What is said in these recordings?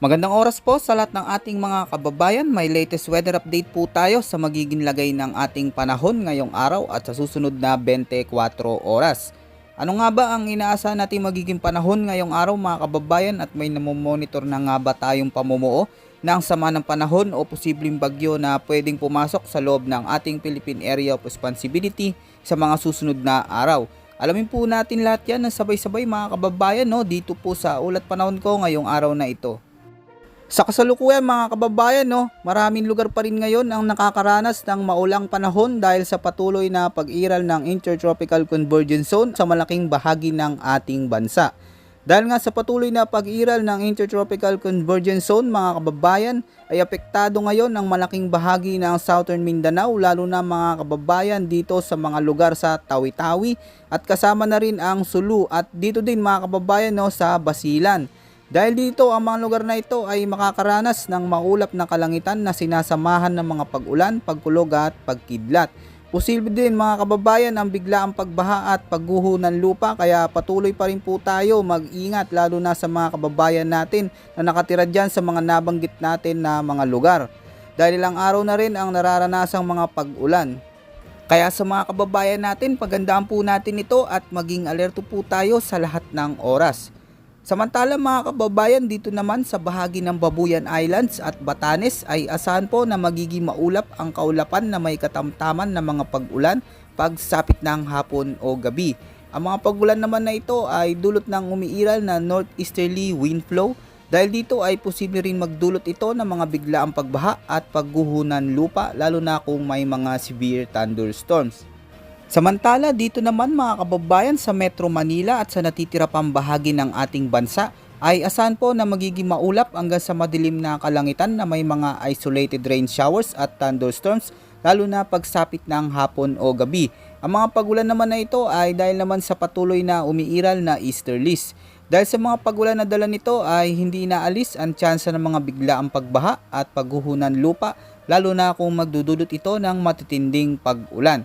Magandang oras po sa lahat ng ating mga kababayan. May latest weather update po tayo sa magiging lagay ng ating panahon ngayong araw at sa susunod na 24 oras. Ano nga ba ang inaasahan natin magiging panahon ngayong araw mga kababayan, at may namomonitor na nga ba tayong pamumuo ng sama ng panahon o posibleng bagyo na pwedeng pumasok sa loob ng ating Philippine Area of Responsibility sa mga susunod na araw? Alamin po natin lahat yan ng sabay-sabay mga kababayan, dito po sa ulat panahon ko ngayong araw na ito. Sa kasalukuyan mga kababayan, maraming lugar pa rin ngayon ang nakakaranas ng maulang panahon dahil sa patuloy na pag-iral ng Intertropical Convergence Zone sa malaking bahagi ng ating bansa. Dahil nga sa patuloy na pag-iral ng Intertropical Convergence Zone mga kababayan, ay apektado ngayon ang malaking bahagi ng Southern Mindanao, lalo na mga kababayan dito sa mga lugar sa Tawi-Tawi at kasama na rin ang Sulu at dito din mga kababayan sa Basilan. Dahil dito ang mga lugar na ito ay makakaranas ng maulap na kalangitan na sinasamahan ng mga pag-ulan, pagkulog at pagkidlat. Posible din mga kababayan ang biglaang pagbaha at pagguho ng lupa, kaya patuloy pa rin po tayo mag-ingat, lalo na sa mga kababayan natin na nakatira dyan sa mga nabanggit natin na mga lugar. Dahil ilang araw na rin ang nararanasang mga pag-ulan. Kaya sa mga kababayan natin, pagandaan po natin ito at maging alerto po tayo sa lahat ng oras. Samantala mga kababayan, dito naman sa bahagi ng Babuyan Islands at Batanes ay asahan po na magiging maulap ang kaulapan na may katamtaman na mga pag-ulan pagsapit ng hapon o gabi. Ang mga pag-ulan naman na ito ay dulot ng umiiral na northeasterly wind flow. Dahil dito ay posible rin magdulot ito ng mga biglaang pagbaha at pagguho ng lupa, lalo na kung may mga severe thunderstorms. Samantala dito naman mga kababayan sa Metro Manila at sa natitira pang bahagi ng ating bansa ay asahan po na magiging maulap hanggang sa madilim na kalangitan na may mga isolated rain showers at thunderstorms, lalo na pagsapit ng hapon o gabi. Ang mga pagulan naman na ito ay dahil naman sa patuloy na umiiral na easterlies. Dahil sa mga pagulan na dala nito ay hindi inaalis ang tsansa ng mga biglaang pagbaha at pagguho ng lupa, lalo na kung magdudulot ito ng matitinding pag-ulan.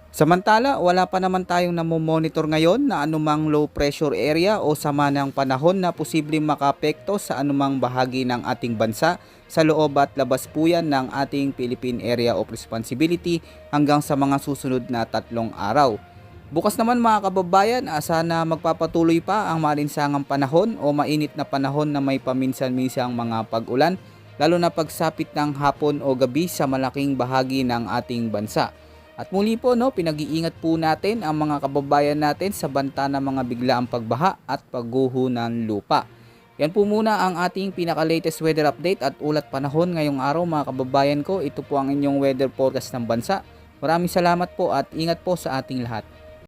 Samantala, wala pa naman tayong namomonitor ngayon na anumang low pressure area o sama ng panahon na posibleng makaapekto sa anumang bahagi ng ating bansa sa loob at labas po yan ng ating Philippine Area of Responsibility hanggang sa mga susunod na 3 araw. Bukas naman mga kababayan, sana magpapatuloy pa ang malinsangang panahon o mainit na panahon na may paminsan-minsang mga pag-ulan, lalo na pagsapit ng hapon o gabi sa malaking bahagi ng ating bansa. At muli po, pinag-iingat po natin ang mga kababayan natin sa banta ng mga biglaang pagbaha at pagguho ng lupa. Yan po muna ang ating pinaka-latest weather update at ulat panahon ngayong araw mga kababayan ko. Ito po ang inyong weather forecast ng bansa. Maraming salamat po at ingat po sa ating lahat.